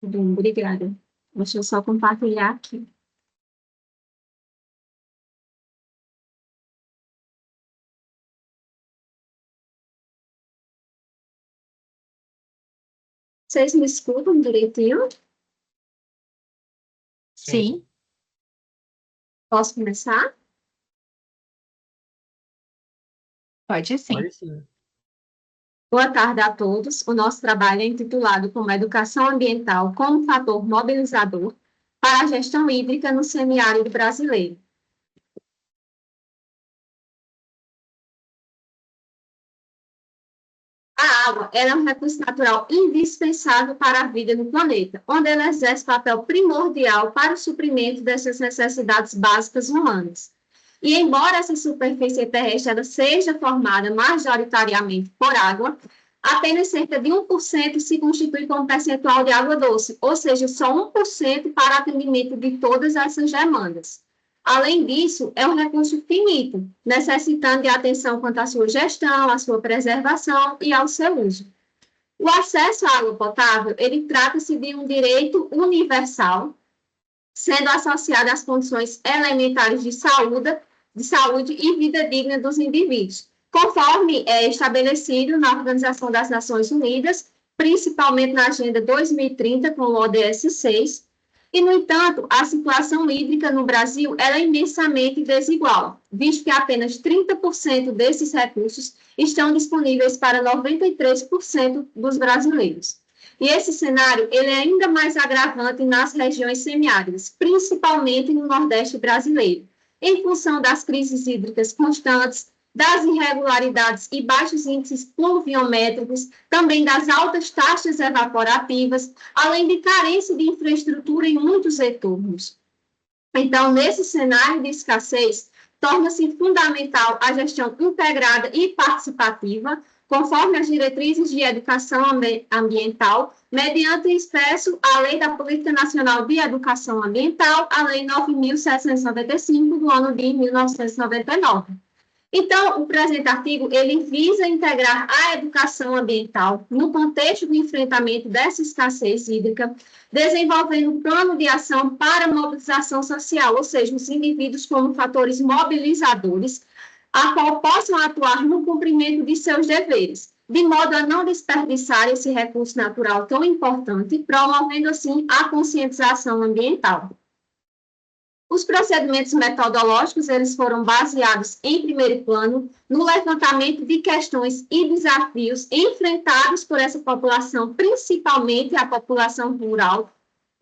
Bem, obrigada. Deixa eu só compartilhar aqui. Vocês me escutam direitinho? Sim, Sim, Posso começar? pode sim. pode sim. Boa tarde a todos. O nosso trabalho é intitulado como Educação Ambiental como Fator Mobilizador para a Gestão Hídrica no Semiárido Brasileiro. A água é um recurso natural indispensável para a vida no planeta, onde ela exerce papel primordial para o suprimento dessas necessidades básicas humanas. E embora essa superfície terrestre ela seja formada majoritariamente por água, apenas cerca de 1% se constitui como percentual de água doce, ou seja, só 1% para atendimento de todas essas demandas. Além disso, é um recurso finito, necessitando de atenção quanto à sua gestão, à sua preservação e ao seu uso. O acesso à água potável, ele trata-se de um direito universal, sendo associado às condições elementares de saúde e vida digna dos indivíduos, conforme é estabelecido na Organização das Nações Unidas, principalmente na Agenda 2030, com o ODS 6, e, no entanto, a situação hídrica no Brasil é imensamente desigual, visto que apenas 30% desses recursos estão disponíveis para 93% dos brasileiros. E esse cenário ele é ainda mais agravante nas regiões semiáridas, principalmente no Nordeste brasileiro, em função das crises hídricas constantes, das irregularidades e baixos índices pluviométricos, também das altas taxas evaporativas, além de carência de infraestrutura em muitos entornos. Então, nesse cenário de escassez, torna-se fundamental a gestão integrada e participativa, conforme as diretrizes de educação ambiental, mediante expresso a Lei da Política Nacional de Educação Ambiental, a Lei 9.795, do ano de 1999. Então, o presente artigo, ele visa integrar a educação ambiental no contexto do enfrentamento dessa escassez hídrica, desenvolvendo um plano de ação para mobilização social, ou seja, os indivíduos como fatores mobilizadores, a qual possam atuar no cumprimento de seus deveres, de modo a não desperdiçar esse recurso natural tão importante, promovendo, assim, a conscientização ambiental. Os procedimentos metodológicos eles foram baseados, em primeiro plano, no levantamento de questões e desafios enfrentados por essa população, principalmente a população rural,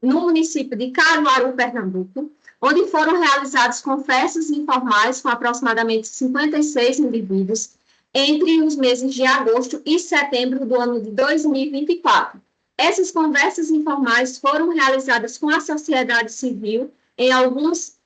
no município de Caruaru, Pernambuco, onde foram realizadas conversas informais com aproximadamente 56 indivíduos entre os meses de agosto e setembro do ano de 2024. Essas conversas informais foram realizadas com a sociedade civil em algumas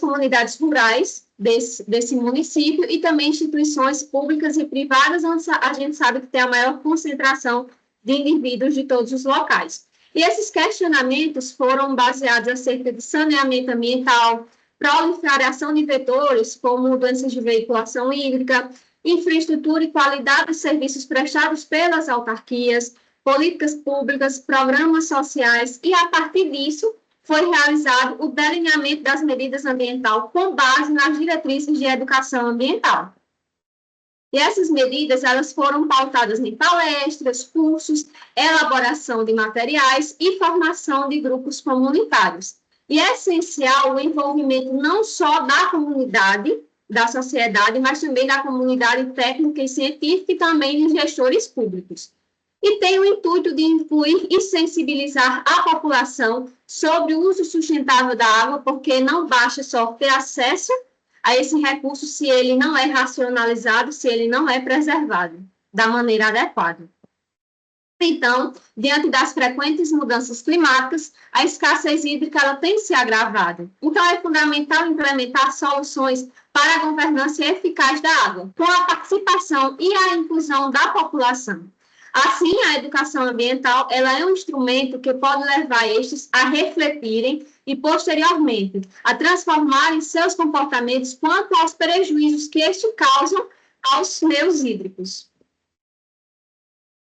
comunidades rurais desse município e também instituições públicas e privadas, onde a gente sabe que tem a maior concentração de indivíduos de todos os locais. E esses questionamentos foram baseados acerca de saneamento ambiental, proliferação de vetores, como doenças de veiculação hídrica, infraestrutura e qualidade dos serviços prestados pelas autarquias, políticas públicas, programas sociais, e, a partir disso, foi realizado o delineamento das medidas ambientais com base nas diretrizes de educação ambiental. E essas medidas elas foram pautadas em palestras, cursos, elaboração de materiais e formação de grupos comunitários. E é essencial o envolvimento não só da comunidade, da sociedade, mas também da comunidade técnica e científica e também de gestores públicos. E tem o intuito de incluir e sensibilizar a população sobre o uso sustentável da água, porque não basta só ter acesso a esse recurso se ele não é racionalizado, se ele não é preservado da maneira adequada. Então, diante das frequentes mudanças climáticas, a escassez hídrica ela tem se agravado. Então, é fundamental implementar soluções para a governança eficaz da água, com a participação e a inclusão da população. Assim, a educação ambiental ela é um instrumento que pode levar estes a refletirem e, posteriormente, a transformarem seus comportamentos quanto aos prejuízos que estes causam aos meios hídricos.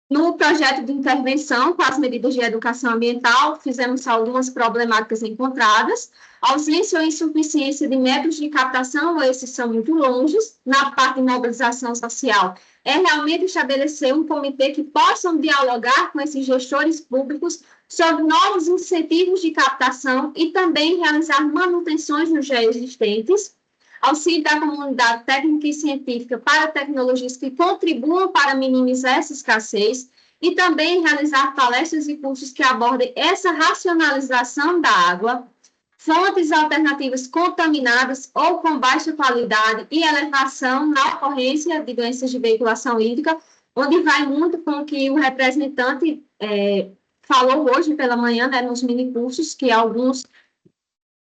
No projeto de intervenção com as medidas de educação ambiental, fizemos algumas problemáticas encontradas, ausência ou insuficiência de métodos de captação, ou esses são muito longes. Na parte de mobilização social, é realmente estabelecer um comitê que possam dialogar com esses gestores públicos sobre novos incentivos de captação e também realizar manutenções nos já existentes, auxílio da comunidade técnica e científica para tecnologias que contribuam para minimizar essa escassez e também realizar palestras e cursos que abordem essa racionalização da água, fontes alternativas contaminadas ou com baixa qualidade e elevação na ocorrência de doenças de veiculação hídrica, onde vai muito com o que o representante falou hoje pela manhã, né, nos minicursos, que alguns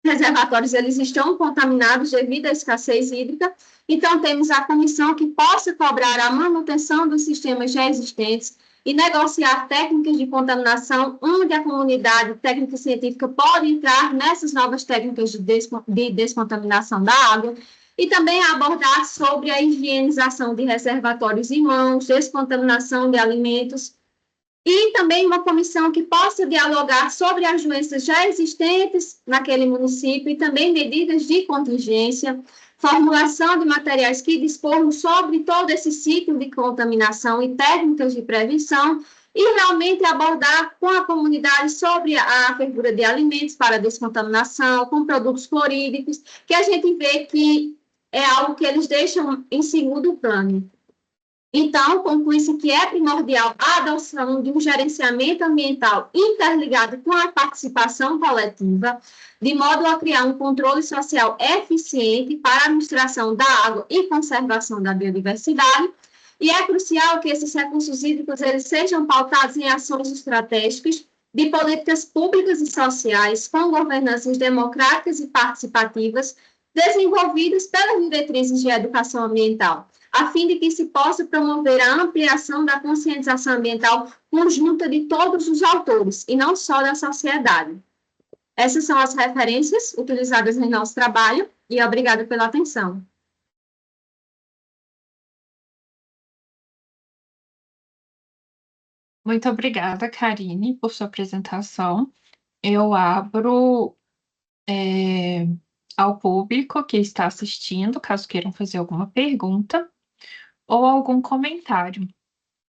reservatórios eles estão contaminados devido à escassez hídrica. Então, temos a comissão que possa cobrar a manutenção dos sistemas já existentes e negociar técnicas de contaminação, onde a comunidade técnica e científica pode entrar nessas novas técnicas de descontaminação da água, e também abordar sobre a higienização de reservatórios em mãos, descontaminação de alimentos, e também uma comissão que possa dialogar sobre as doenças já existentes naquele município e também medidas de contingência, formulação de materiais que disporram sobre todo esse ciclo de contaminação e técnicas de prevenção, e realmente abordar com a comunidade sobre a fervura de alimentos para descontaminação, com produtos clorídricos, que a gente vê que é algo que eles deixam em segundo plano. Então, conclui-se que é primordial a adoção de um gerenciamento ambiental interligado com a participação coletiva, de modo a criar um controle social eficiente para a administração da água e conservação da biodiversidade, e é crucial que esses recursos hídricos eles sejam pautados em ações estratégicas de políticas públicas e sociais com governanças democráticas e participativas desenvolvidas pelas diretrizes de educação ambiental, a fim de que se possa promover a ampliação da conscientização ambiental conjunta de todos os autores, e não só da sociedade. Essas são as referências utilizadas em nosso trabalho, e obrigada pela atenção. Muito obrigada, Karine, por sua apresentação. Eu abro ao público que está assistindo, caso queiram fazer alguma pergunta ou algum comentário.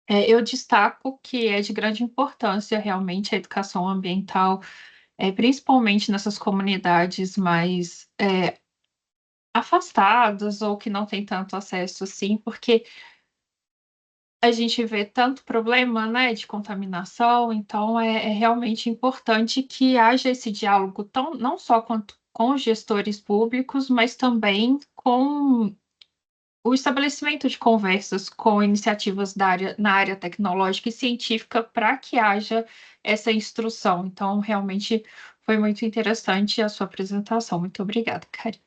Eu destaco que é de grande importância realmente a educação ambiental, principalmente nessas comunidades mais afastadas ou que não têm tanto acesso assim, porque a gente vê tanto problema, né, de contaminação, então é realmente importante que haja esse diálogo não só com os gestores públicos, mas também com o estabelecimento de conversas com iniciativas na área tecnológica e científica para que haja essa instrução. Então, realmente foi muito interessante a sua apresentação. Muito obrigada, Kari.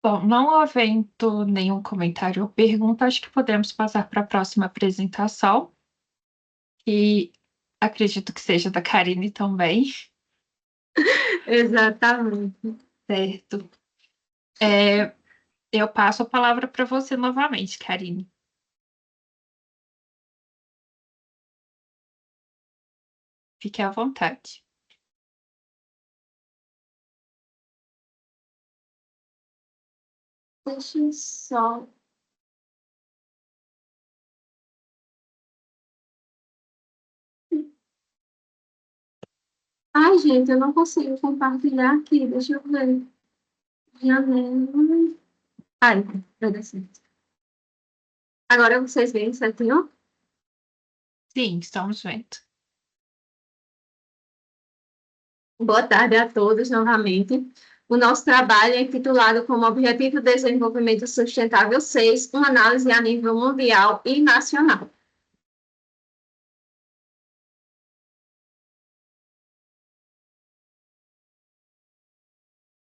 Bom, não havendo nenhum comentário ou pergunta, acho que podemos passar para a próxima apresentação, que acredito que seja da Karine também. Exatamente. Certo. Eu passo a palavra para você novamente, Karine. Fique à vontade. Deixa eu só. Ai, gente, eu não consigo compartilhar aqui. Deixa eu ver. Janela. Ai, vai dar certo. Agora vocês veem certinho? Sim, estamos vendo. Boa tarde a todos novamente. O nosso trabalho é intitulado como Objetivo de Desenvolvimento Sustentável 6, uma análise a nível mundial e nacional.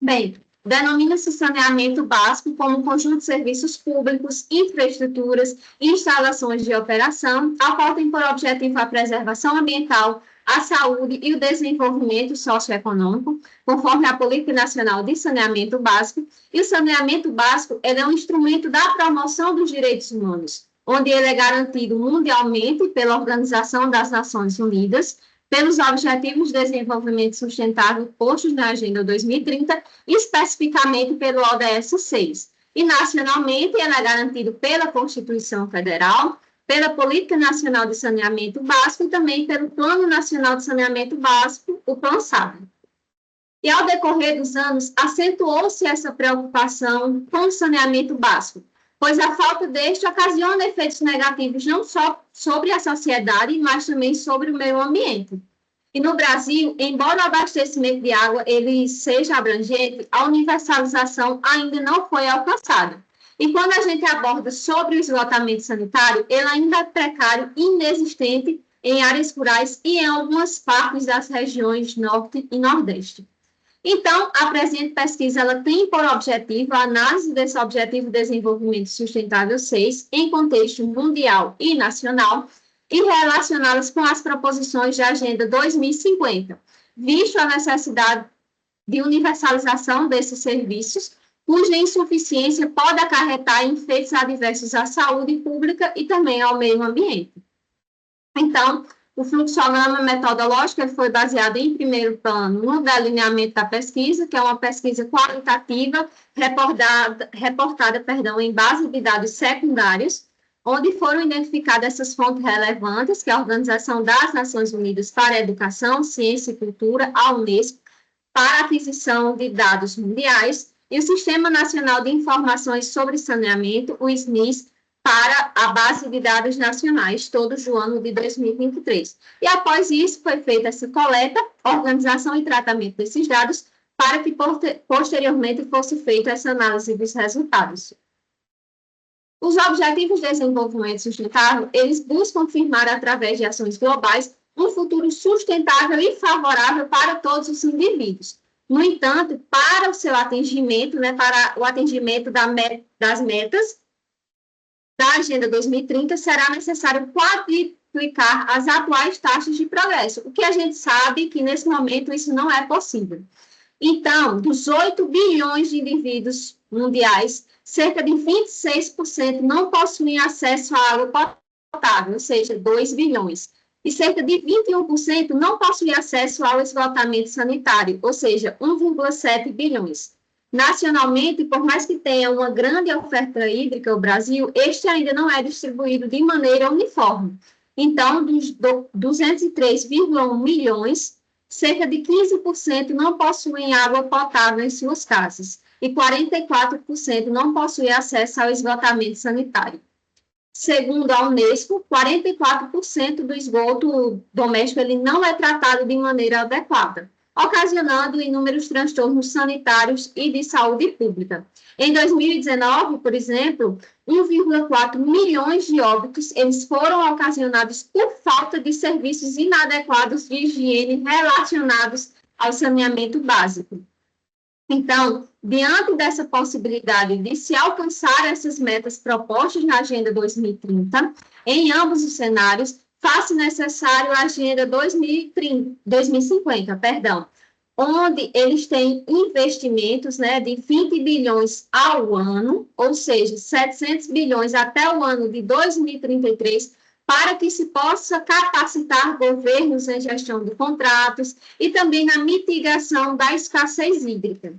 Bem, denomina-se saneamento básico como um conjunto de serviços públicos, infraestruturas e instalações de operação, ao qual tem por objetivo a preservação ambiental, a saúde e o desenvolvimento socioeconômico, conforme a Política Nacional de Saneamento Básico. E o saneamento básico ele é um instrumento da promoção dos direitos humanos, onde ele é garantido mundialmente pela Organização das Nações Unidas, pelos Objetivos de Desenvolvimento Sustentável postos na Agenda 2030, especificamente pelo ODS 6. E nacionalmente ele é garantido pela Constituição Federal, pela Política Nacional de Saneamento Básico e também pelo Plano Nacional de Saneamento Básico, o PLAN-SAB. E ao decorrer dos anos, acentuou-se essa preocupação com o saneamento básico, pois a falta deste ocasiona efeitos negativos não só sobre a sociedade, mas também sobre o meio ambiente. E no Brasil, embora o abastecimento de água ele seja abrangente, a universalização ainda não foi alcançada. E quando a gente aborda sobre o esgotamento sanitário, ele ainda é precário e inexistente em áreas rurais e em algumas partes das regiões Norte e Nordeste. Então, a presente pesquisa ela tem por objetivo a análise desse Objetivo de Desenvolvimento Sustentável 6 em contexto mundial e nacional e relacioná-las com as proposições da Agenda 2050, visto a necessidade de universalização desses serviços, cuja insuficiência pode acarretar em efeitos adversos à saúde pública e também ao meio ambiente. Então, o fluxograma metodológico foi baseado, em primeiro plano, no delineamento da pesquisa, que é uma pesquisa qualitativa reportada em base de dados secundários, onde foram identificadas essas fontes relevantes, que é a Organização das Nações Unidas para a Educação, Ciência e Cultura, a Unesco, para a aquisição de dados mundiais, e o Sistema Nacional de Informações sobre Saneamento, o SNIS, para a base de dados nacionais, todos do ano de 2023. E após isso, foi feita essa coleta, organização e tratamento desses dados, para que posteriormente fosse feita essa análise dos resultados. Os Objetivos de Desenvolvimento Sustentável, eles buscam firmar, através de ações globais, um futuro sustentável e favorável para todos os indivíduos. No entanto, para o seu atingimento, para o atingimento das metas da Agenda 2030, será necessário quadruplicar as atuais taxas de progresso, o que a gente sabe que, nesse momento, isso não é possível. Então, dos 8 bilhões de indivíduos mundiais, cerca de 26% não possuem acesso à água potável, ou seja, 2 bilhões. E cerca de 21% não possuem acesso ao esgotamento sanitário, ou seja, 1,7 bilhões. Nacionalmente, por mais que tenha uma grande oferta hídrica, o Brasil, este ainda não é distribuído de maneira uniforme. Então, dos 203,1 milhões, cerca de 15% não possuem água potável em suas casas e 44% não possuem acesso ao esgotamento sanitário. Segundo a Unesco, 44% do esgoto doméstico ele não é tratado de maneira adequada, ocasionando inúmeros transtornos sanitários e de saúde pública. Em 2019, por exemplo, 1,4 milhões de óbitos eles foram ocasionados por falta de serviços inadequados de higiene relacionados ao saneamento básico. Então, diante dessa possibilidade de se alcançar essas metas propostas na Agenda 2030, em ambos os cenários, faz-se necessário a Agenda 2050, onde eles têm investimentos de 20 bilhões ao ano, ou seja, 700 bilhões até o ano de 2033, para que se possa capacitar governos em gestão de contratos e também na mitigação da escassez hídrica.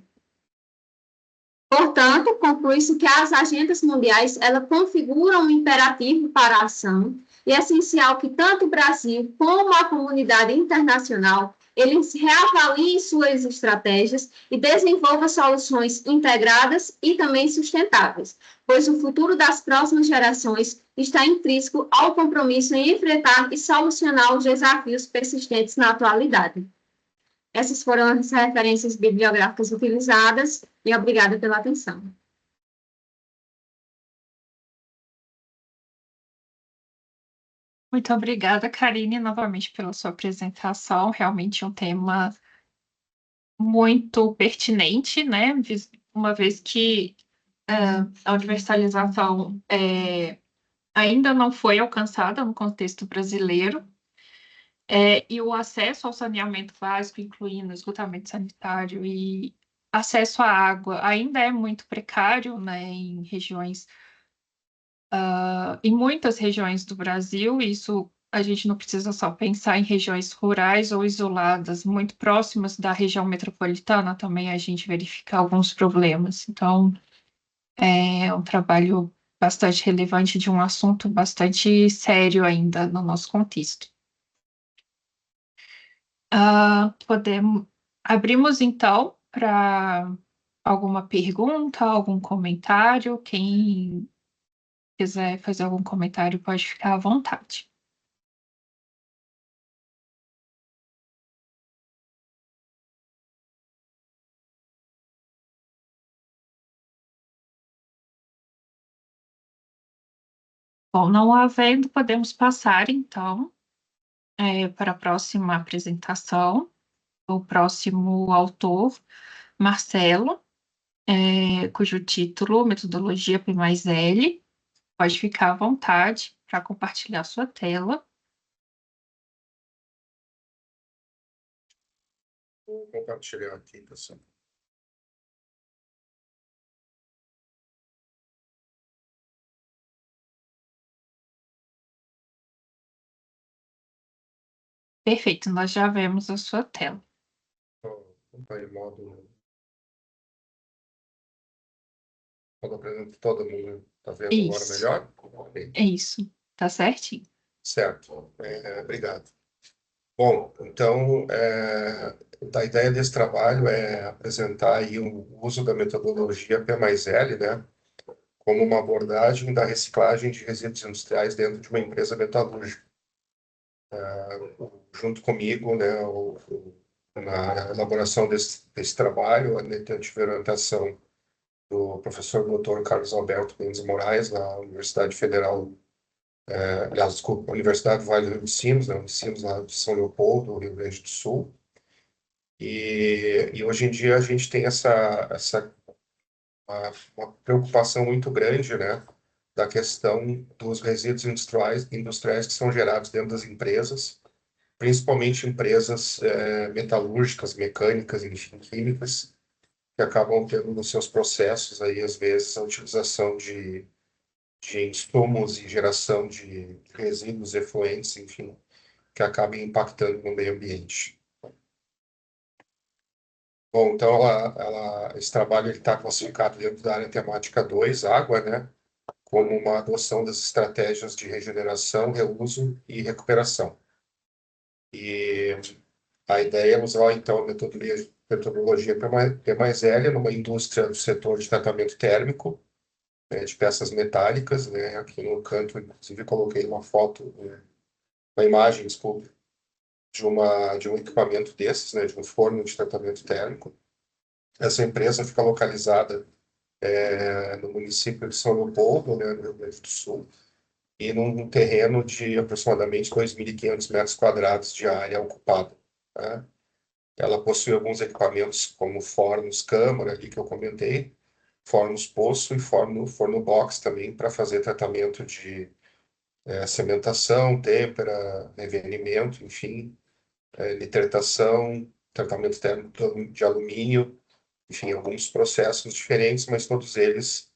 Portanto, conclui-se que as agendas mundiais elas configuram um imperativo para a ação e é essencial que tanto o Brasil como a comunidade internacional eles reavaliem suas estratégias e desenvolvam soluções integradas e também sustentáveis, pois o futuro das próximas gerações está intrínseco ao compromisso em enfrentar e solucionar os desafios persistentes na atualidade. Essas foram as referências bibliográficas utilizadas e obrigada pela atenção. Muito obrigada, Karine, novamente pela sua apresentação. Realmente um tema muito pertinente, né? Uma vez que a universalização ainda não foi alcançada no contexto brasileiro, e o acesso ao saneamento básico, incluindo esgotamento sanitário e acesso à água, ainda é muito precário, né, em muitas regiões do Brasil. Isso a gente não precisa só pensar em regiões rurais ou isoladas, muito próximas da região metropolitana também a gente verifica alguns problemas. Então, é um trabalho bastante relevante de um assunto bastante sério ainda no nosso contexto. Abrimos então para alguma pergunta, algum comentário. Quem quiser fazer algum comentário pode ficar à vontade. Bom, não havendo, podemos passar então para a próxima apresentação. O próximo autor, Marcelo, cujo título Metodologia P mais L. Pode ficar à vontade para compartilhar sua tela. Vou compartilhar aqui, pessoal. Perfeito, nós já vemos a sua tela. Está em modo. Todo mundo está vendo agora Isso, melhor? é isso. Tá certinho. Certo, obrigado. Bom, então, a ideia desse trabalho é apresentar aí o uso da metodologia P mais L, né, como uma abordagem da reciclagem de resíduos industriais dentro de uma empresa metalúrgica. Junto comigo, né, na elaboração desse trabalho, eu tive a orientação do professor Dr. Carlos Alberto Mendes Moraes, na Universidade Federal, aliás, desculpa, Universidade do Vale do Rio dos Sinos, né, Unicinos lá de São Leopoldo, Rio Grande do Sul. E hoje em dia a gente tem uma preocupação muito grande, né, da questão dos resíduos industriais que são gerados dentro das empresas, principalmente empresas metalúrgicas, mecânicas, enfim, químicas, que acabam tendo nos seus processos aí às vezes a utilização de insumos e geração de resíduos efluentes, enfim, que acabam impactando no meio ambiente. Bom, então esse trabalho está classificado dentro da área temática 2, água, né, como uma adoção das estratégias de regeneração, reuso e recuperação. E a ideia é usar, então, a metodologia P mais L numa indústria do setor de tratamento térmico, né, de peças metálicas, né, aqui no canto, inclusive, coloquei uma foto, uma imagem, desculpe, de um equipamento desses, né, de um forno de tratamento térmico. Essa empresa fica localizada no município de São Leopoldo, né, no Rio Grande do Sul, e num terreno de aproximadamente 2.500 metros quadrados de área ocupada, né? Ela possui alguns equipamentos como fornos câmara, ali que eu comentei, fornos poço e forno box também, para fazer tratamento de cimentação, têmpera, revenimento, enfim, nitratação, tratamento térmico de alumínio, enfim, alguns processos diferentes, mas todos eles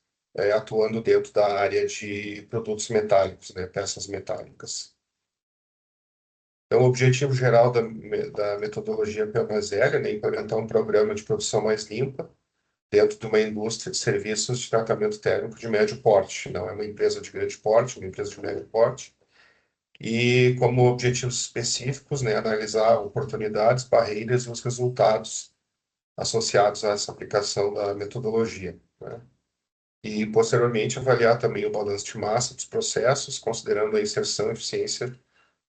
atuando dentro da área de produtos metálicos, né, peças metálicas. Então, o objetivo geral da metodologia PMSL, né, é implementar um programa de produção mais limpa dentro de uma indústria de serviços de tratamento térmico de médio porte. Não é uma empresa de grande porte, é uma empresa de médio porte. E como objetivos específicos, né, analisar oportunidades, barreiras e os resultados associados a essa aplicação da metodologia, né? E, posteriormente, avaliar também o balanço de massa dos processos, considerando a inserção e eficiência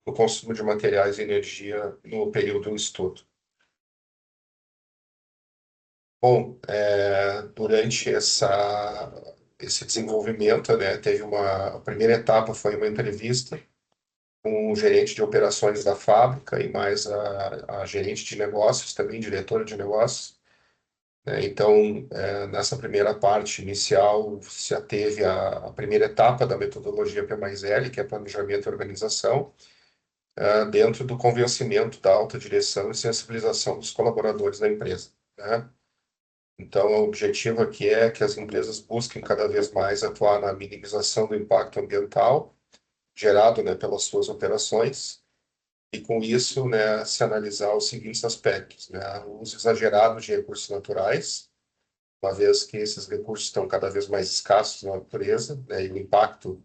no consumo de materiais e energia no período do estudo. Bom, durante esse desenvolvimento, né, a primeira etapa foi uma entrevista com como gerente de operações da fábrica e mais a gerente de negócios também, diretora de negócios. Então, nessa primeira parte inicial, se ateve a primeira etapa da metodologia P mais L, que é planejamento e organização, dentro do convencimento da alta direção e sensibilização dos colaboradores da empresa, né? Então, o objetivo aqui é que as empresas busquem cada vez mais atuar na minimização do impacto ambiental gerado, né, pelas suas operações, e com isso, né, se analisar os seguintes aspectos, né, o uso exagerado de recursos naturais, uma vez que esses recursos estão cada vez mais escassos na natureza, né, e o impacto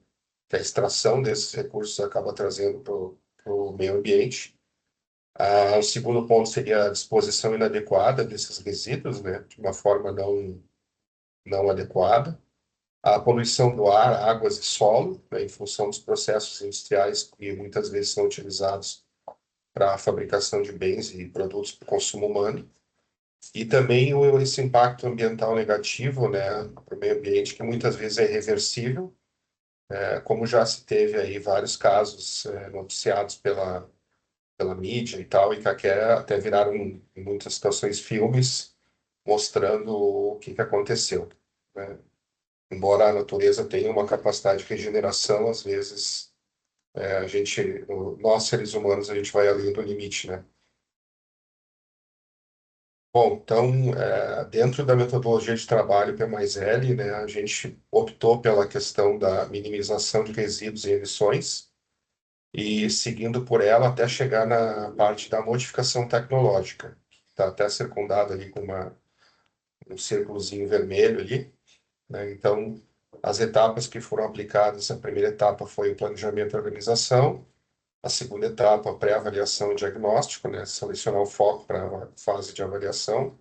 que a extração desses recursos acaba trazendo para o meio ambiente. O segundo ponto seria a disposição inadequada desses resíduos, né, de uma forma não adequada. A poluição do ar, águas e solo, né, em função dos processos industriais que muitas vezes são utilizados para a fabricação de bens e produtos para o consumo humano. E também esse impacto ambiental negativo, né, para o meio ambiente, que muitas vezes é irreversível, como já se teve aí vários casos noticiados pela mídia e tal, e que até viraram, em muitas situações, filmes mostrando o que aconteceu, né? Embora a natureza tenha uma capacidade de regeneração, às vezes nós seres humanos, a gente vai além do limite, né? Bom, então, dentro da metodologia de trabalho P mais L, né, a gente optou pela questão da minimização de resíduos e emissões, e seguindo por ela até chegar na parte da modificação tecnológica, que está até circundada ali com um círculozinho vermelho ali, né? Então, as etapas que foram aplicadas, a primeira etapa foi o planejamento e organização, a segunda etapa, a pré-avaliação e diagnóstico, né? Selecionar o foco para a fase de avaliação,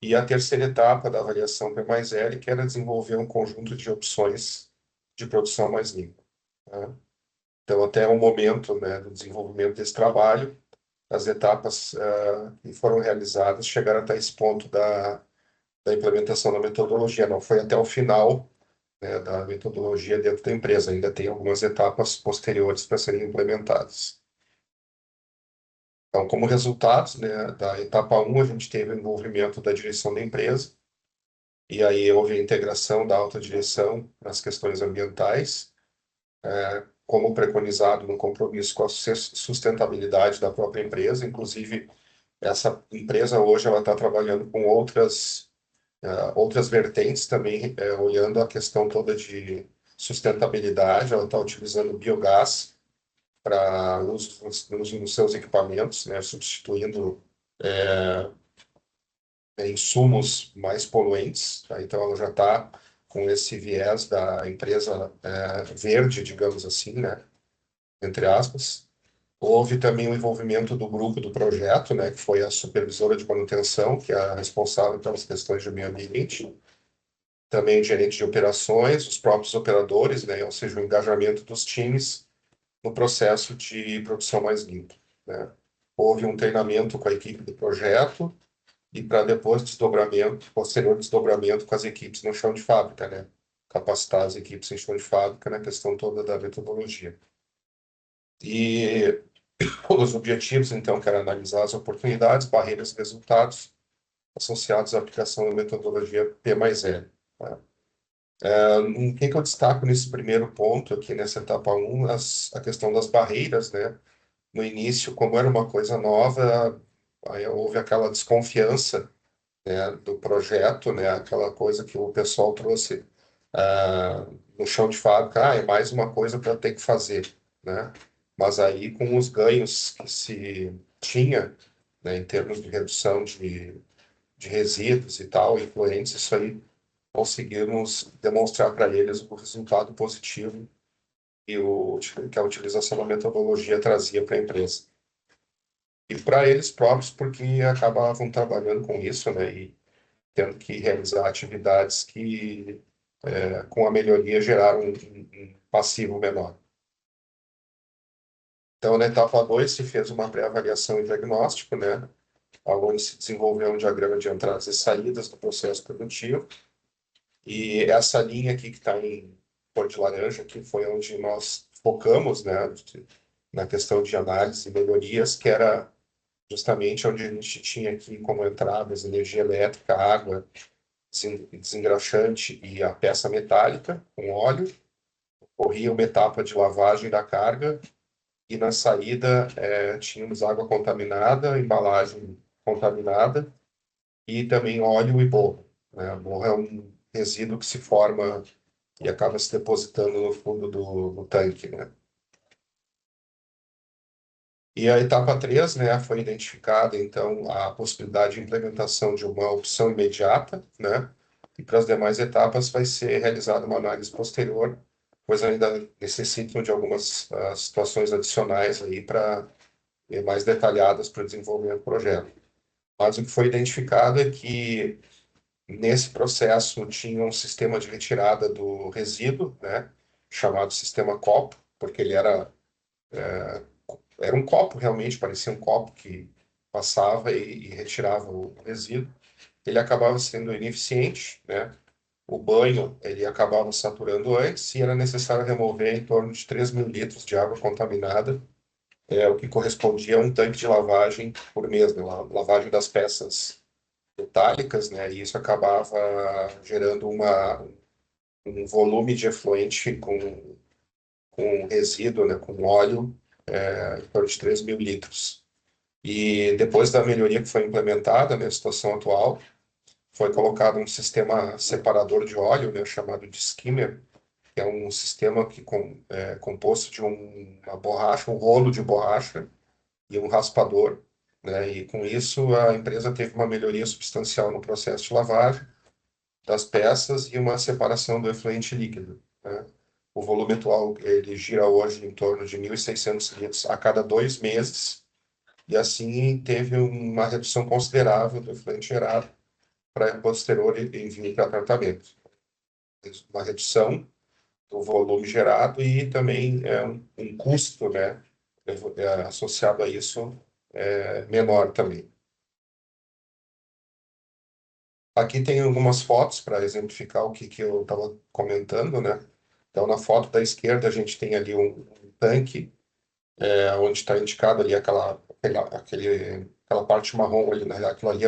e a terceira etapa da avaliação P mais L, que era desenvolver um conjunto de opções de produção mais limpa, né? Então, até o momento, né, do desenvolvimento desse trabalho, as etapas que foram realizadas chegaram até esse ponto da implementação da metodologia. Não foi até o final, né, da metodologia dentro da empresa. Ainda tem algumas etapas posteriores para serem implementadas. Então, como resultados, né, da etapa 1, a gente teve o envolvimento da direção da empresa, e aí houve a integração da alta direção nas questões ambientais, como preconizado no compromisso com a sustentabilidade da própria empresa. Inclusive, essa empresa hoje ela está trabalhando com outras vertentes também, olhando a questão toda de sustentabilidade. Ela está utilizando biogás para uso nos seus equipamentos, né, substituindo insumos mais poluentes, tá? Então, ela já está com esse viés da empresa verde, digamos assim, né, entre aspas. Houve também o envolvimento do grupo do projeto, né, que foi a supervisora de manutenção, que é a responsável pelas questões de meio ambiente, também o gerente de operações, os próprios operadores, né, ou seja, o engajamento dos times no processo de produção mais limpa, né. Houve um treinamento com a equipe do projeto e para depois posterior desdobramento com as equipes no chão de fábrica, né, capacitar as equipes em chão de fábrica na questão toda da metodologia. E os objetivos, então, que era analisar as oportunidades, barreiras e resultados associados à aplicação da metodologia P mais L. Tá? O que eu destaco nesse primeiro ponto, aqui nessa etapa 1, a questão das barreiras, né? No início, como era uma coisa nova, aí houve aquela desconfiança, né, do projeto, né? Aquela coisa que o pessoal trouxe no chão de fábrica, é mais uma coisa para ter que fazer, né? Mas aí, com os ganhos que se tinha, né, em termos de redução de resíduos e tal, influentes, isso aí conseguimos demonstrar para eles o resultado positivo que a utilização da metodologia trazia para a empresa. E para eles próprios, porque acabavam trabalhando com isso, né, e tendo que realizar atividades que, com a melhoria, geraram um passivo menor. Então, na etapa 2, se fez uma pré-avaliação e diagnóstico, né, onde se desenvolveu um diagrama de entradas e saídas do processo produtivo. E essa linha aqui que está em cor de laranja, que foi onde nós focamos, né, na questão de análise e melhorias, que era justamente onde a gente tinha aqui como entradas energia elétrica, água, desengraxante e a peça metálica com óleo. Corria uma etapa de lavagem da carga e na saída tínhamos água contaminada, embalagem contaminada e também óleo e borro, né? Borro é um resíduo que se forma e acaba se depositando no fundo do tanque, né? E a etapa 3, né, foi identificada, então, a possibilidade de implementação de uma opção imediata, né? E para as demais etapas vai ser realizada uma análise posterior, pois ainda necessitam de algumas situações adicionais aí para mais detalhadas para o desenvolvimento do projeto. Mas o que foi identificado é que nesse processo tinha um sistema de retirada do resíduo, né, chamado sistema copo, porque ele era um copo realmente, parecia um copo que passava e retirava o resíduo. Ele acabava sendo ineficiente, né? O banho ele acabava saturando antes e era necessário remover em torno de 3.000 litros de água contaminada, o que correspondia a um tanque de lavagem por mês, né? Lavagem das peças metálicas, né? E isso acabava gerando um volume de efluente com resíduo, né? Com óleo, em torno de 3.000 litros. E depois da melhoria que foi implementada, na situação atual, foi colocado um sistema separador de óleo, né? Chamado de skimmer, que é um sistema é composto de uma borracha, um rolo de borracha e um raspador, né? E com isso a empresa teve uma melhoria substancial no processo de lavagem das peças e uma separação do efluente líquido, né? O volume atual ele gira hoje em torno de 1.600 litros a cada 2 meses e assim teve uma redução considerável do efluente gerado para posterior envio para tratamento. Uma redução do volume gerado e também um custo, né, associado a isso menor também. Aqui tem algumas fotos para exemplificar o que eu estava comentando, né? Então, na foto da esquerda, a gente tem ali um tanque, onde está indicado ali aquela parte marrom ali, né? Aquilo ali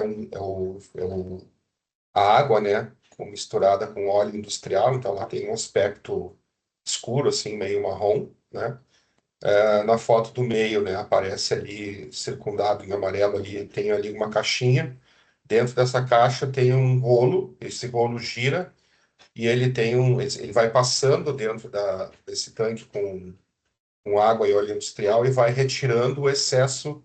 a água, né? Misturada com óleo industrial, então lá tem um aspecto escuro, assim, meio marrom, né? Na foto do meio, né, aparece ali, circundado em amarelo ali, tem ali uma caixinha. Dentro dessa caixa tem um rolo, esse rolo gira e ele vai passando dentro desse tanque com água e óleo industrial e vai retirando o excesso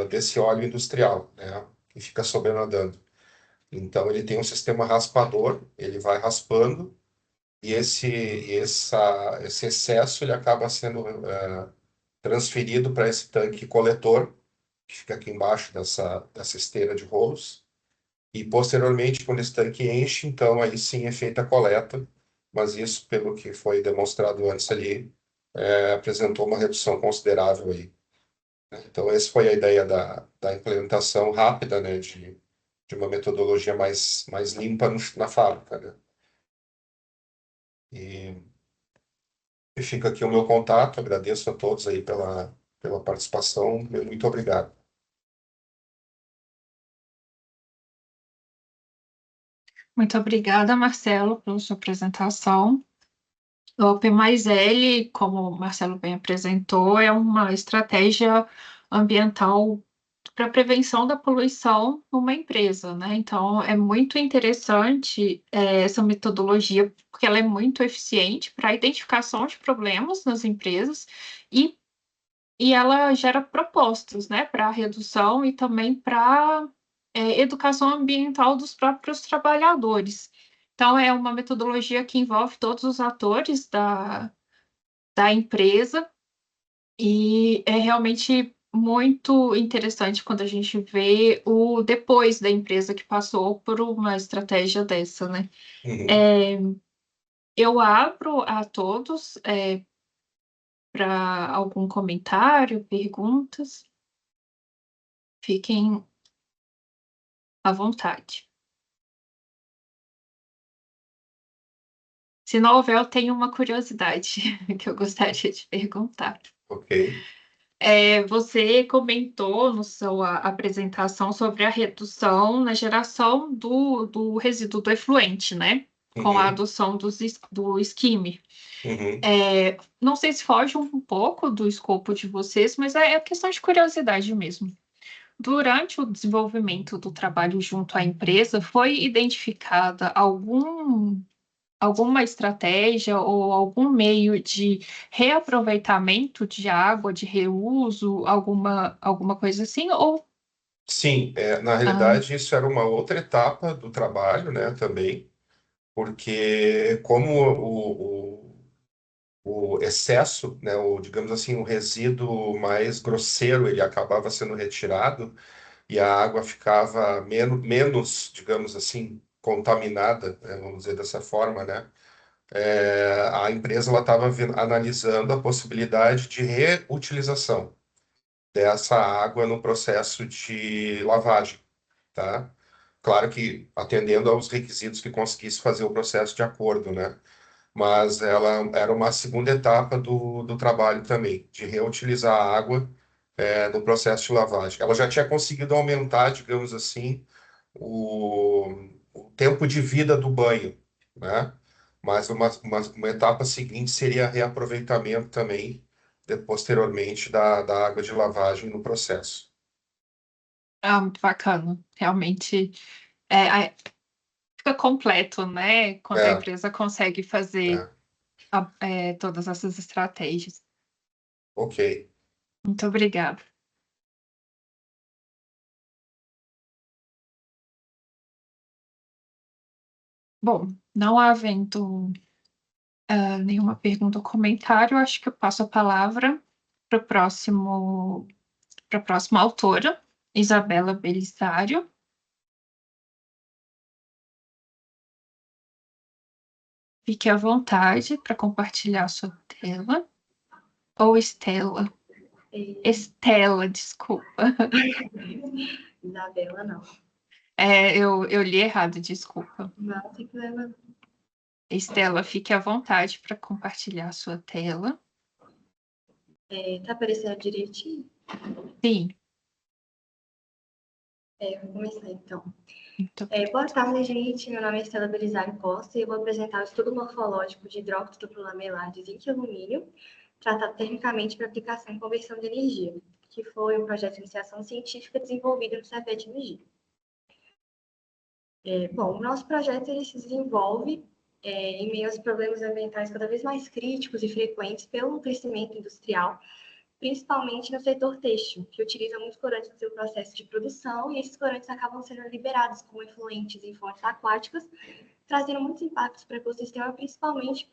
desse óleo industrial, né, que fica sobrenadando. Então ele tem um sistema raspador, ele vai raspando e esse excesso ele acaba sendo transferido para esse tanque coletor, que fica aqui embaixo dessa esteira de rolos. E, posteriormente, quando esse tanque enche, então aí sim é feita a coleta, mas isso, pelo que foi demonstrado antes ali, apresentou uma redução considerável aí, né? Então, essa foi a ideia da implementação rápida, né, de uma metodologia mais limpa na fábrica, né? E fica aqui o meu contato, agradeço a todos aí pela participação, muito obrigado. Muito obrigada, Marcelo, pela sua apresentação. O OP mais L, como o Marcelo bem apresentou, é uma estratégia ambiental para prevenção da poluição numa empresa, né? Então, é muito interessante essa metodologia, porque ela é muito eficiente para a identificação de problemas nas empresas e, e ela gera propostas, né, para a redução e também para educação ambiental dos próprios trabalhadores. Então, é uma metodologia que envolve todos os atores da empresa e é realmente muito interessante quando a gente vê o depois da empresa que passou por uma estratégia dessa, né? Uhum. Eu abro a todos para algum comentário, perguntas. Fiquem à vontade. Se não houver, eu tenho uma curiosidade que eu gostaria de perguntar. Ok. Você comentou na sua apresentação sobre a redução na geração do resíduo do efluente, né? Com a Uhum, adoção do skimmer. uhum. Não sei se foge um pouco do escopo de vocês, mas é questão de curiosidade mesmo. Durante o desenvolvimento do trabalho junto à empresa, foi identificada alguma estratégia ou algum meio de reaproveitamento de água, de reuso, alguma coisa assim? Ou Sim, na ah, realidade isso era uma outra etapa do trabalho, né, também, porque como o excesso, né, o, digamos assim, o resíduo mais grosseiro, ele acabava sendo retirado e a água ficava menos, digamos assim, contaminada, né, vamos dizer dessa forma, né? A empresa ela estava analisando a possibilidade de reutilização dessa água no processo de lavagem, tá? Claro que atendendo aos requisitos que conseguisse fazer o processo de acordo, né? Mas ela era uma segunda etapa do trabalho também, de reutilizar a água, no processo de lavagem. Ela já tinha conseguido aumentar, digamos assim, o tempo de vida do banho, né? Mas uma etapa seguinte seria reaproveitamento também, posteriormente, da água de lavagem no processo. muito bacana. Realmente é, fica completo, né? Quando a É, empresa consegue fazer é, todas essas estratégias. ok. Muito obrigada. Bom, não havendo nenhuma pergunta ou comentário, acho que eu passo a palavra para a próxima autora, Isabela Belisário. Fique à vontade para compartilhar sua tela. Ou Estela. Estela, desculpa. Isabela, não. Eu li errado, desculpa. Não tem problema. Estela, fique à vontade para compartilhar sua tela. Tá aparecendo direitinho? Sim, Vou começar então. muito Boa obrigada. tarde, gente. Meu nome é Estela Belisário Costa e eu vou apresentar o estudo morfológico de hidróxido prolamelar de zinco e alumínio, tratado termicamente para aplicação e conversão de energia, que foi um projeto de iniciação científica desenvolvido no CEPET Energia. Bom, o nosso projeto ele se desenvolve em meio aos problemas ambientais cada vez mais críticos e frequentes pelo crescimento industrial, principalmente no setor têxtil, que utiliza muitos corantes no seu processo de produção, e esses corantes acabam sendo liberados como efluentes em fontes aquáticas, trazendo muitos impactos para o ecossistema, principalmente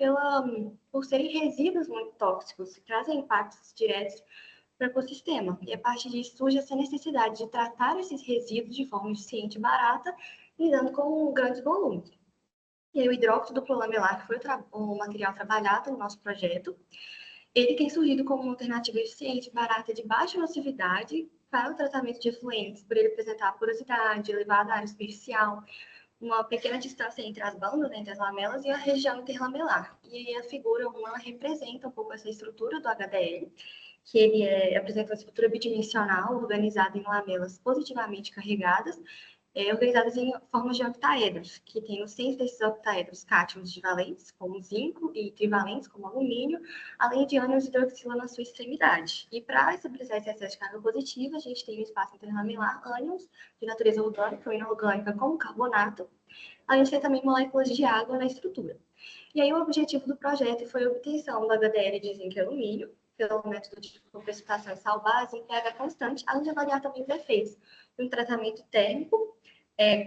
por serem resíduos muito tóxicos, que trazem impactos diretos para o ecossistema. E a partir disso surge essa necessidade de tratar esses resíduos de forma eficiente e barata, lidando com grandes volumes. E aí, o hidróxido prolamelar, que foi o material trabalhado no nosso projeto, ele tem surgido como uma alternativa eficiente, barata e de baixa nocividade para o tratamento de efluentes, por ele apresentar porosidade, elevada área superficial, uma pequena distância entre as bandas, entre as lamelas e a região interlamelar. E aí a figura 1 ela representa um pouco essa estrutura do HDL, que ele apresenta uma estrutura bidimensional, organizada em lamelas positivamente carregadas, organizadas em formas de octaedros, que tem no centro desses octaedros cátions divalentes, como zinco, e trivalentes, como alumínio, além de ânions de hidroxila na sua extremidade. E para estabilizar esse excesso de carga positiva, a gente tem no espaço interlamelar ânions de natureza orgânica ou inorgânica, como carbonato, além de ter também moléculas de água na estrutura. E aí o objetivo do projeto foi a obtenção do HDL de zinco e alumínio, pelo método de precipitação em sal base em pH constante, além de avaliar também os efeitos de um tratamento térmico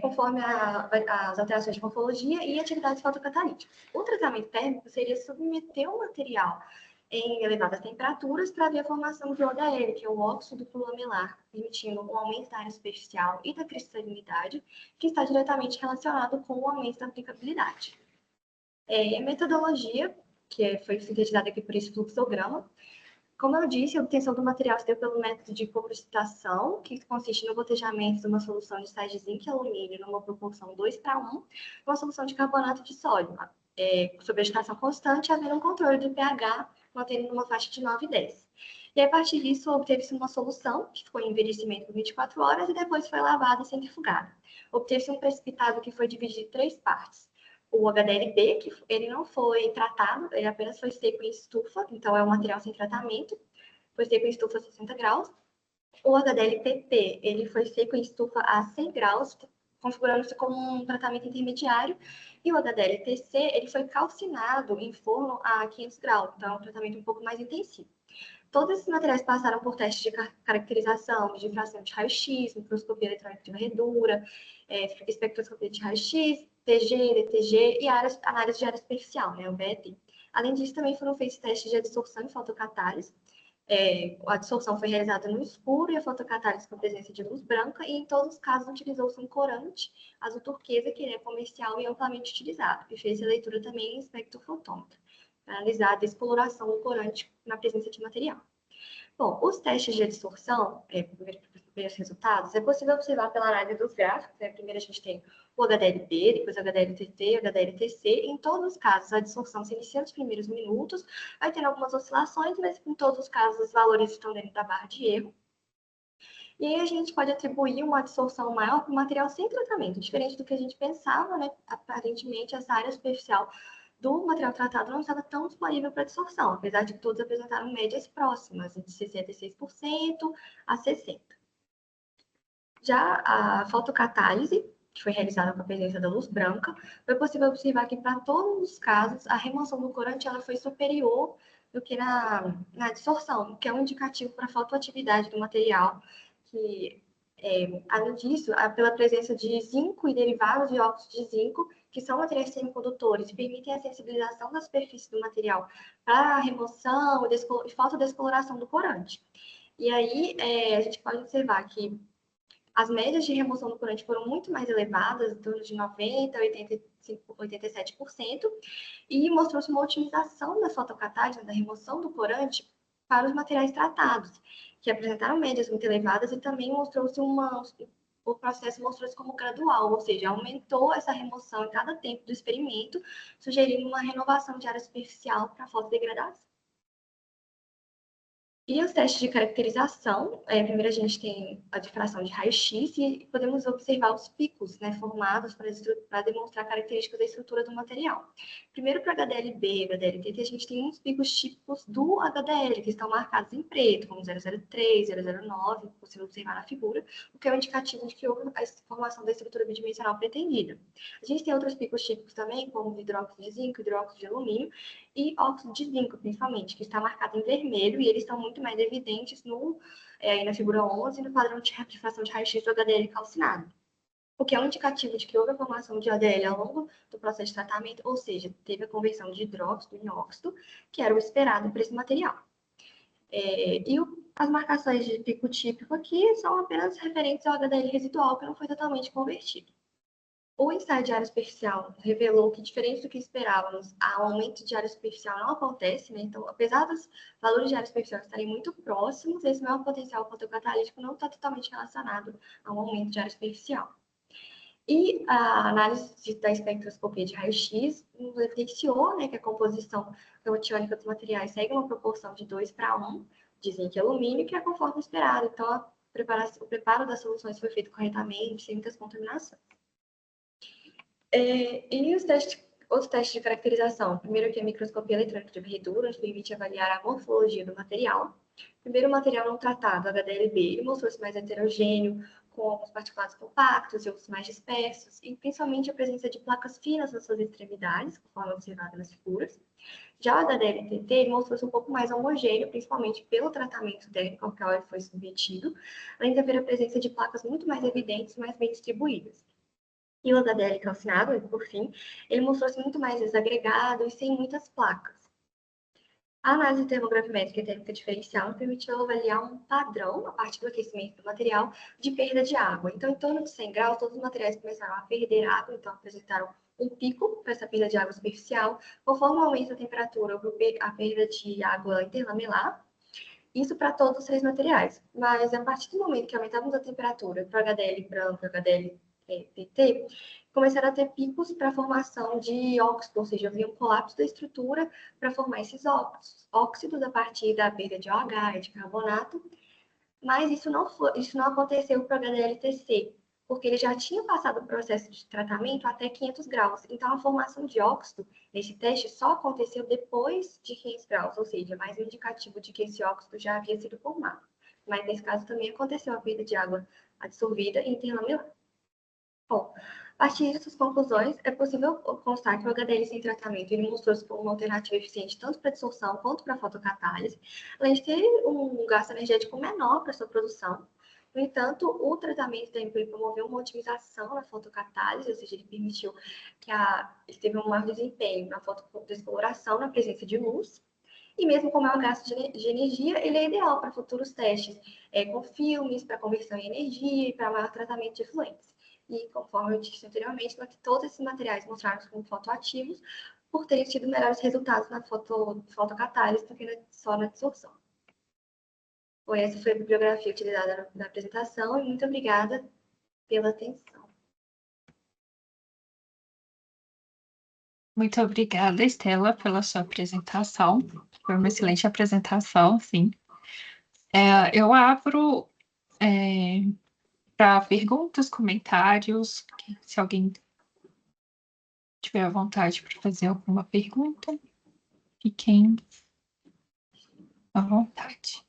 conforme as alterações de morfologia e atividades fotocatalíticas. O tratamento térmico seria submeter o material em elevadas temperaturas para ver a formação do ODL, que é o óxido prolamelar, permitindo um aumento da área superficial e da cristalinidade, que está diretamente relacionado com o aumento da aplicabilidade. A metodologia, que foi sintetizada aqui por esse fluxograma, como eu disse, a obtenção do material se deu pelo método de coprecipitação, que consiste no gotejamento de uma solução de sais de zinco e alumínio numa proporção 2:1, uma solução de carbonato de sódio, sob agitação constante, havendo um controle do pH mantendo numa faixa de 9 e 10. E a partir disso, obteve-se uma solução, que foi em envelhecimento por 24 horas, e depois foi lavada e centrifugada. Obteve-se um precipitado que foi dividido em 3 partes. O HDLB, que ele não foi tratado, ele apenas foi seco em estufa, então é um material sem tratamento, foi seco em estufa a 60 graus. O HDLPP, ele foi seco em estufa a 100 graus, configurando-se como um tratamento intermediário, e o HDLTC, ele foi calcinado em forno a 500 graus, então é um tratamento um pouco mais intensivo. Todos esses materiais passaram por testes de caracterização, de difração de raio-x, microscopia eletrônica de varredura, espectroscopia de raio-x, TG, DTG e análise de área superficial, né, o BET. Além disso, também foram feitos testes de adsorção e fotocatálise. A adsorção foi realizada no escuro e a fotocatálise com a presença de luz branca, e em todos os casos utilizou-se um corante azul turquesa, que é comercial e amplamente utilizado, e fez a leitura também em espectrofotômetro, para analisar a descoloração do corante na presença de material. Bom, os testes de adsorção, primeiros resultados, é possível observar pela análise dos gráficos, né? Primeiro a gente tem o HDLB, depois o HDLTT, o HDLTC. Em todos os casos, a adsorção se inicia nos primeiros minutos, vai tendo algumas oscilações, mas em todos os casos os valores estão dentro da barra de erro. E aí a gente pode atribuir uma adsorção maior para o material sem tratamento, diferente do que a gente pensava, né? Aparentemente, essa área superficial do material tratado não estava tão disponível para adsorção, apesar de que todos apresentaram médias próximas, de 66% a 60%. Já a fotocatálise, que foi realizada com a presença da luz branca, foi possível observar que, para todos os casos, a remoção do corante ela foi superior do que na adsorção, que é um indicativo para a fotoatividade do material, que, além disso, pela presença de zinco e derivados de óxido de zinco, que são materiais semicondutores e permitem a sensibilização da superfície do material para a remoção e fotodescoloração do corante. E aí, a gente pode observar que as médias de remoção do corante foram muito mais elevadas, em torno de 90% a 87%, e mostrou-se uma otimização da fotocatálise, da remoção do corante, para os materiais tratados, que apresentaram médias muito elevadas, e também mostrou-se o processo mostrou-se como gradual, ou seja, aumentou essa remoção em cada tempo do experimento, sugerindo uma renovação de área superficial para a fotodegradação. E os testes de caracterização, primeiro a gente tem a difração de raio-x e podemos observar os picos, né, formados para demonstrar características da estrutura do material. Primeiro, para HDLB e HDLTT, a gente tem uns picos típicos do HDL, que estão marcados em preto, como 003, 009, possível observar na figura, o que é um indicativo de que houve a formação da estrutura bidimensional pretendida. A gente tem outros picos típicos também, como hidróxido de zinco, hidróxido de alumínio e óxido de zinco, principalmente, que está marcado em vermelho, e eles estão muito mais evidentes na figura 11, no padrão de difração de raio-x do HDL calcinado, o que é um indicativo de que houve a formação de HDL ao longo do processo de tratamento, ou seja, teve a conversão de hidróxido em óxido, que era o esperado para esse material. As marcações de pico típico aqui são apenas referentes ao HDL residual, que não foi totalmente convertido. O ensaio de área superficial revelou que, diferente do que esperávamos, o aumento de área superficial não acontece, né? Então, apesar dos valores de área superficial estarem muito próximos, esse maior potencial fotocatalítico não está totalmente relacionado ao aumento de área superficial. E a análise da espectroscopia de raio-x nos evidenciou, né, que a composição caotiônica dos materiais segue uma proporção de 2:1, de zinco e alumínio, que é conforme esperado. Então, o preparo das soluções foi feito corretamente, sem muitas contaminações. E outros testes de caracterização. Primeiro aqui a microscopia eletrônica de varredura, que permite avaliar a morfologia do material. Primeiro, o material não tratado, HDLB, ele mostrou-se mais heterogêneo, com alguns particulados compactos e outros mais dispersos, e principalmente a presença de placas finas nas suas extremidades, conforme observado nas figuras. Já o HDLTT, ele mostrou-se um pouco mais homogêneo, principalmente pelo tratamento técnico ao qual ele foi submetido, além de haver a presença de placas muito mais evidentes, mais bem distribuídas. E o HDL calcinado, por fim, ele mostrou-se muito mais desagregado e sem muitas placas. A análise termogravimétrica e térmica diferencial permitiu avaliar um padrão, a partir do aquecimento do material, de perda de água. Então, em torno de 100 graus, todos os materiais começaram a perder água, então apresentaram um pico para essa perda de água superficial. Conforme o aumento da temperatura, houve a perda de água interlamelar. Isso para todos os 3 materiais. Mas, a partir do momento que aumentávamos a temperatura para o HDL branco e o HDL PT, começaram a ter picos para a formação de óxido, ou seja, havia um colapso da estrutura para formar esses óxidos a partir da perda de OH, de carbonato, mas isso não aconteceu para o HDLTC, porque ele já tinha passado o processo de tratamento até 500 graus. Então, a formação de óxido nesse teste só aconteceu depois de 500 graus, ou seja, mais um indicativo de que esse óxido já havia sido formado. Mas, nesse caso, também aconteceu a perda de água absorvida interlaminar. Bom, a partir dessas conclusões, é possível constar que o HDL sem tratamento ele mostrou-se como uma alternativa eficiente tanto para dissolução quanto para fotocatálise, além de ter um gasto energético menor para sua produção. No entanto, o tratamento da ele promoveu uma otimização na fotocatálise, ou seja, ele permitiu que ele teve um maior desempenho na fotodescoloração na presença de luz, e mesmo como é um gasto de energia, ele é ideal para futuros testes com filmes, para conversão em energia e para maior tratamento de efluentes. E, conforme eu disse anteriormente, todos esses materiais mostraram-se como fotoativos por terem tido melhores resultados na fotocatálise do que só na absorção. Bom, essa foi a bibliografia utilizada na apresentação e muito obrigada pela atenção. Muito obrigada, Estela, pela sua apresentação. Foi uma excelente apresentação, sim. Eu abro para perguntas, comentários, se alguém tiver à vontade para fazer alguma pergunta, fiquem à vontade.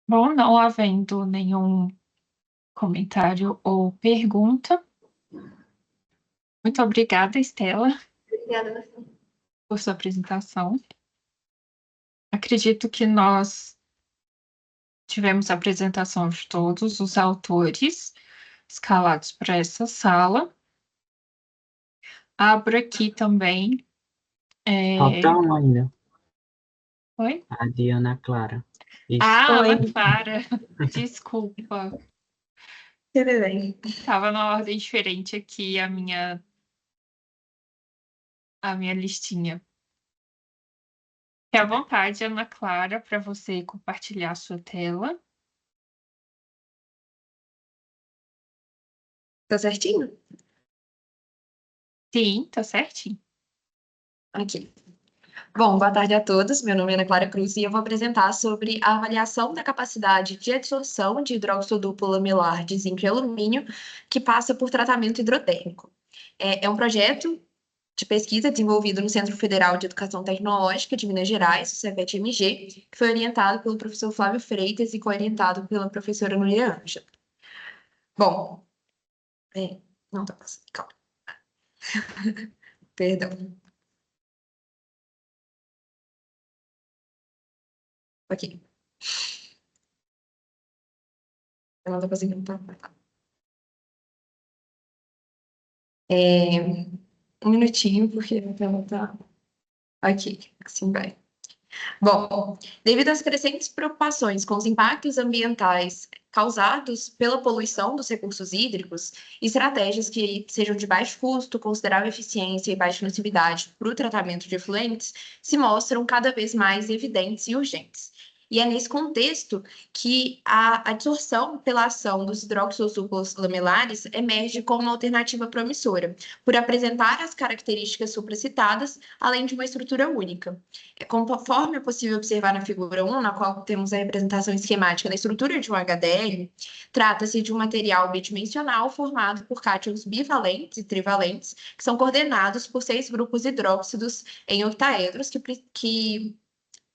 Bom, não havendo nenhum comentário ou pergunta, muito obrigada, Estela, Obrigada, você. por sua apresentação. Acredito que nós tivemos a apresentação de todos os autores escalados para essa sala. Abro aqui também. Falta um ainda. Oi? A Diana Clara. Isso. Ana Oi. Clara, desculpa. Tudo bem. Estava na ordem diferente aqui a minha listinha. Fique à vontade, Ana Clara, para você compartilhar sua tela. Tá certinho? Sim, tá certinho. Ok. Bom, boa tarde a todos. Meu nome é Ana Clara Cruz e eu vou apresentar sobre a avaliação da capacidade de adsorção de hidróxido duplo lamelar de zinco e alumínio que passa por tratamento hidrotérmico. É um projeto de pesquisa desenvolvido no Centro Federal de Educação Tecnológica de Minas Gerais, o CEPET-MG, que foi orientado pelo professor Flávio Freitas e co-orientado pela professora Núria Ângela. Bom, não tá passando, calma. Perdão. Ok. Eu não tô conseguindo passar. Um minutinho, porque a tela tá aqui, assim vai. Bom, devido às crescentes preocupações com os impactos ambientais causados pela poluição dos recursos hídricos, estratégias que sejam de baixo custo, considerável eficiência e baixa nocividade para o tratamento de efluentes se mostram cada vez mais evidentes e urgentes. E é nesse contexto que a adsorção pela ação dos hidróxidos duplos lamelares emerge como uma alternativa promissora, por apresentar as características supracitadas, além de uma estrutura única. Conforme é possível observar na figura 1, na qual temos a representação esquemática da estrutura de um HDL, trata-se de um material bidimensional formado por cátions bivalentes e trivalentes, que são coordenados por 6 grupos hidróxidos em octaedros que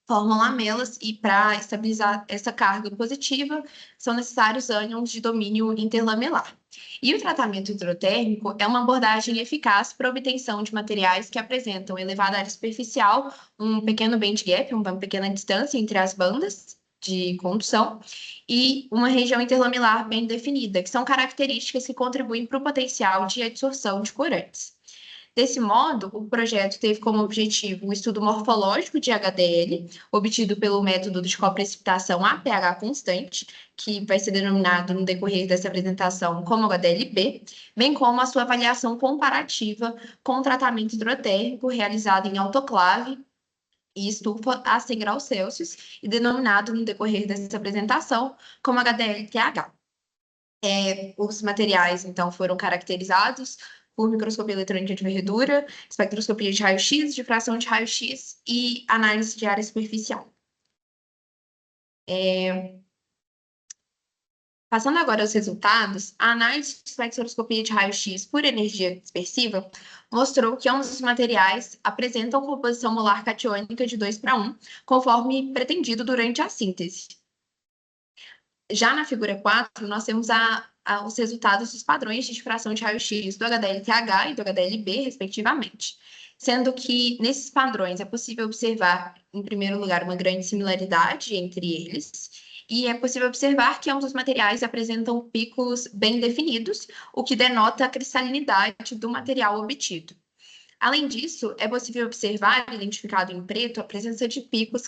formam lamelas, e para estabilizar essa carga positiva são necessários ânions de domínio interlamelar. E o tratamento hidrotérmico é uma abordagem eficaz para a obtenção de materiais que apresentam elevada área superficial, um pequeno band gap, uma pequena distância entre as bandas de condução, e uma região interlamelar bem definida, que são características que contribuem para o potencial de adsorção de corantes. Desse modo, o projeto teve como objetivo um estudo morfológico de HDL, obtido pelo método de coprecipitação a pH constante, que vai ser denominado no decorrer dessa apresentação como HDLB, bem como a sua avaliação comparativa com o tratamento hidrotérmico realizado em autoclave e estufa a 100 graus Celsius, e denominado no decorrer dessa apresentação como HDL-TH. Os materiais, então, foram caracterizados por microscopia eletrônica de varredura, espectroscopia de raio-x, difração de raio-x e análise de área superficial. Passando agora aos resultados, a análise de espectroscopia de raio-x por energia dispersiva mostrou que ambos os materiais apresentam composição molar catiônica de 2:1, conforme pretendido durante a síntese. Já na figura 4, nós temos os resultados dos padrões de difração de raio-x do HDL-TH e do HDL-B, respectivamente. Sendo que, nesses padrões, é possível observar, em primeiro lugar, uma grande similaridade entre eles, e é possível observar que ambos os materiais apresentam picos bem definidos, o que denota a cristalinidade do material obtido. Além disso, é possível observar, identificado em preto, a presença de picos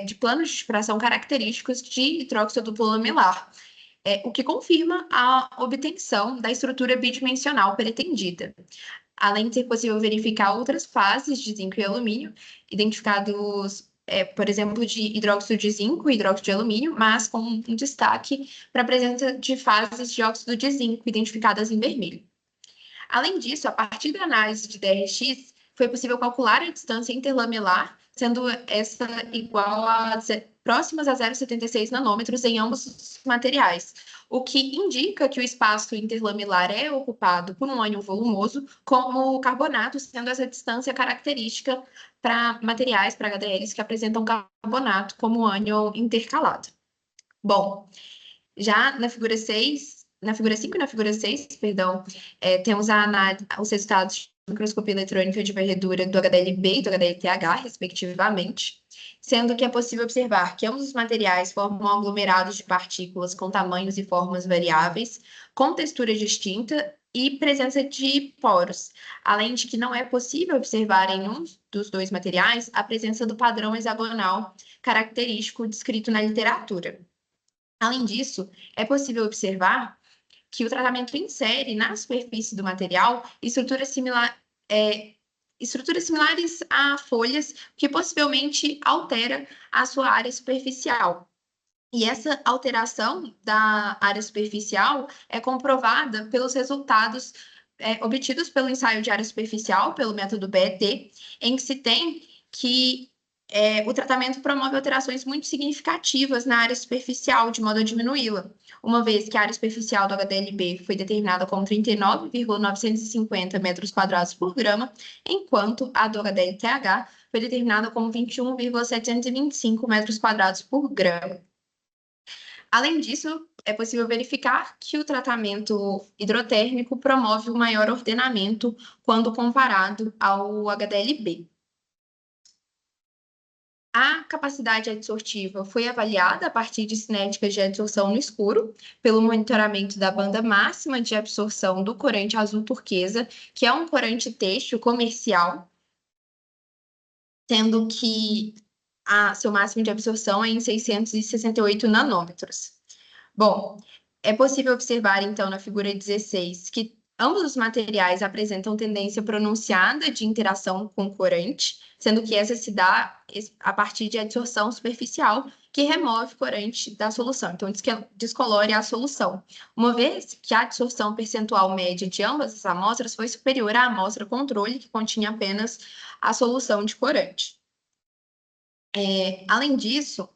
de planos de difração característicos de hidróxido duplo lamelar, o que confirma a obtenção da estrutura bidimensional pretendida. Além de ser possível verificar outras fases de zinco e alumínio, identificados, por exemplo, de hidróxido de zinco e hidróxido de alumínio, mas com um destaque para a presença de fases de óxido de zinco, identificadas em vermelho. Além disso, a partir da análise de DRX, foi possível calcular a distância interlamelar, sendo essa igual próximas a 0,76 nanômetros em ambos os materiais, o que indica que o espaço interlamelar é ocupado por um ânion volumoso, como o carbonato, sendo essa distância característica para materiais, para HDLs que apresentam carbonato como ânion intercalado. Bom, já na figura 6, na figura 5 e na figura 6, perdão, temos os resultados de microscopia eletrônica de varredura do HDL-B e do HDL-TH, respectivamente, sendo que é possível observar que ambos os materiais formam aglomerados de partículas com tamanhos e formas variáveis, com textura distinta e presença de poros, além de que não é possível observar em um dos dois materiais a presença do padrão hexagonal característico descrito na literatura. Além disso, é possível observar que o tratamento insere na superfície do material estruturas similares a folhas, que possivelmente altera a sua área superficial. E essa alteração da área superficial é comprovada pelos resultados obtidos pelo ensaio de área superficial, pelo método BET, em que se tem que o tratamento promove alterações muito significativas na área superficial, de modo a diminuí-la, uma vez que a área superficial do HDL-B foi determinada como 39,950 metros quadrados por grama, enquanto a do HDL-TH foi determinada como 21,725 metros quadrados por grama. Além disso, é possível verificar que o tratamento hidrotérmico promove um maior ordenamento quando comparado ao HDL-B. A capacidade adsortiva foi avaliada a partir de cinéticas de adsorção no escuro, pelo monitoramento da banda máxima de absorção do corante azul turquesa, que é um corante têxtil comercial, sendo que seu máximo de absorção é em 668 nanômetros. Bom, é possível observar, então, na figura 16, que ambos os materiais apresentam tendência pronunciada de interação com o corante, sendo que essa se dá a partir de adsorção superficial, que remove o corante da solução, então descolore a solução, uma vez que a adsorção percentual média de ambas as amostras foi superior à amostra controle, que continha apenas a solução de corante. Além disso,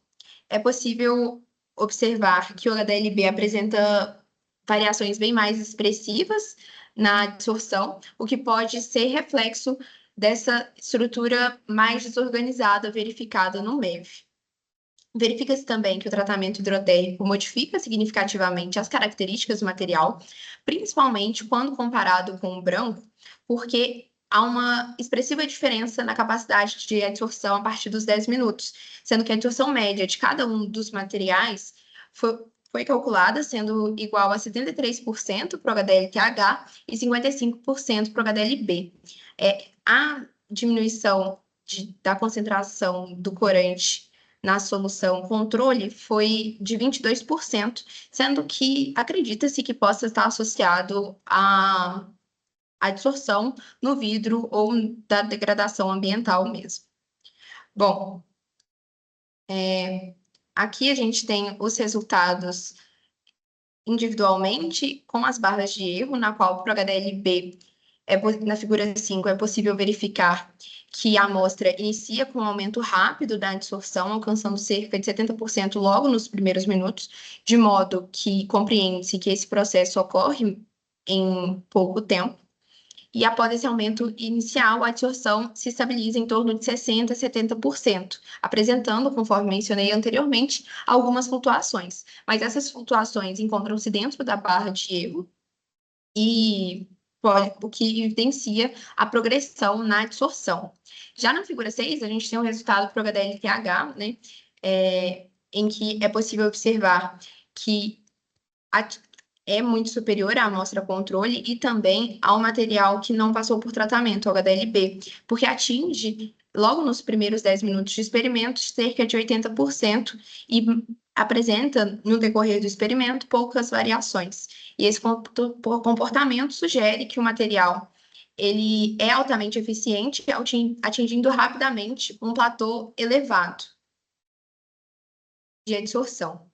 é possível observar que o HDL-B apresenta variações bem mais expressivas na adsorção, o que pode ser reflexo dessa estrutura mais desorganizada verificada no MEV. Verifica-se também que o tratamento hidrotérmico modifica significativamente as características do material, principalmente quando comparado com o branco, porque há uma expressiva diferença na capacidade de adsorção a partir dos 10 minutos, sendo que a adsorção média de cada um dos materiais foi calculada sendo igual a 73% para o HDL-TH e 55% para o HDL-B. A diminuição da concentração do corante na solução controle foi de 22%, sendo que acredita-se que possa estar associado à adsorção no vidro ou da degradação ambiental mesmo. Bom, aqui a gente tem os resultados individualmente com as barras de erro, na qual para o HDLB, na figura 5, é possível verificar que a amostra inicia com um aumento rápido da adsorção, alcançando cerca de 70% logo nos primeiros minutos, de modo que compreende-se que esse processo ocorre em pouco tempo. E após esse aumento inicial, a adsorção se estabiliza em torno de 60% a 70%, apresentando, conforme mencionei anteriormente, algumas flutuações. Mas essas flutuações encontram-se dentro da barra de erro, o que evidencia a progressão na adsorção. Já na figura 6, a gente tem um resultado para o HDLPH, né, em que é possível observar que é muito superior à amostra controle e também ao material que não passou por tratamento, o HDLB, porque atinge, logo nos primeiros 10 minutos de experimento, cerca de 80% e apresenta, no decorrer do experimento, poucas variações. E esse comportamento sugere que o material ele é altamente eficiente, atingindo rapidamente um platô elevado de adsorção.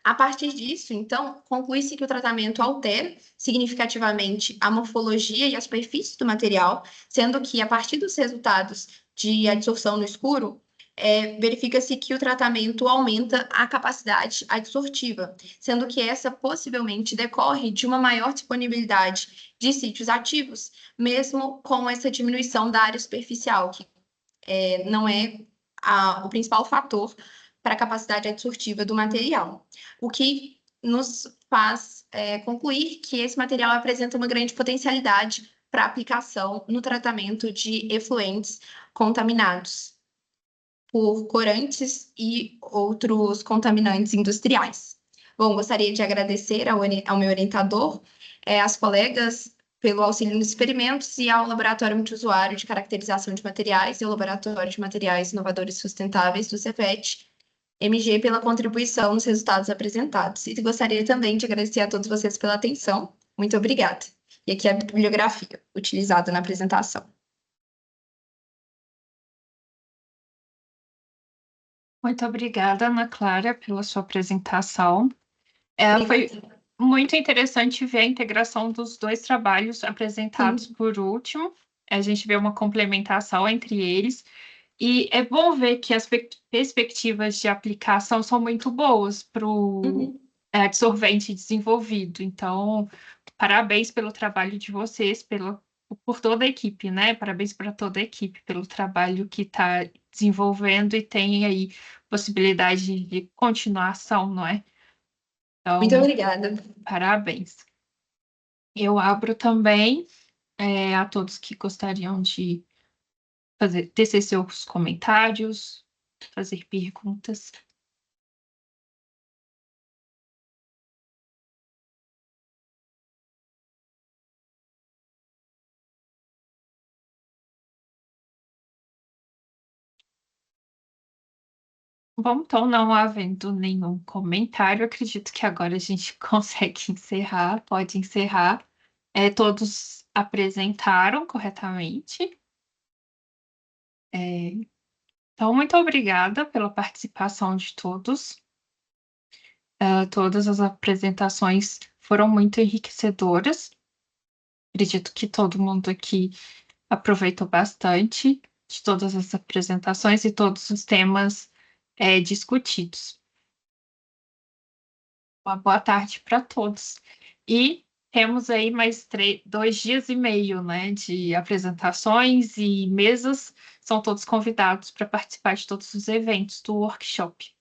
A partir disso, então, conclui-se que o tratamento altera significativamente a morfologia e a superfície do material, sendo que, a partir dos resultados de adsorção no escuro, verifica-se que o tratamento aumenta a capacidade adsortiva, sendo que essa possivelmente decorre de uma maior disponibilidade de sítios ativos, mesmo com essa diminuição da área superficial, que não é o principal fator para a capacidade adsortiva do material, o que nos faz concluir que esse material apresenta uma grande potencialidade para aplicação no tratamento de efluentes contaminados por corantes e outros contaminantes industriais. Bom, gostaria de agradecer ao meu orientador, às colegas pelo auxílio nos experimentos e ao Laboratório Multiusuário de Caracterização de Materiais e ao Laboratório de Materiais Inovadores Sustentáveis do Cefet, MG, pela contribuição nos resultados apresentados. E gostaria também de agradecer a todos vocês pela atenção. Muito obrigada. E aqui é a bibliografia utilizada na apresentação. Muito obrigada, Ana Clara, pela sua apresentação. Foi muito interessante ver a integração dos dois trabalhos apresentados por último. A gente vê uma complementação entre eles. E é bom ver que as perspectivas de aplicação são muito boas para o absorvente desenvolvido. Então, parabéns pelo trabalho de vocês, por toda a equipe, né? Parabéns para toda a equipe pelo trabalho que está desenvolvendo e tem aí possibilidade de continuação, não é? Então, muito obrigada. Parabéns. Eu abro também a todos que gostariam de tecer seus comentários, fazer perguntas. Bom, então, não havendo nenhum comentário, acredito que agora a gente consegue encerrar, pode encerrar. Todos apresentaram corretamente. Então, muito obrigada pela participação de todos. Todas as apresentações foram muito enriquecedoras. Acredito que todo mundo aqui aproveitou bastante de todas as apresentações e todos os temas discutidos. Uma boa tarde para todos. E temos aí mais 2 dias e meio, né, de apresentações e mesas. São todos convidados para participar de todos os eventos do workshop.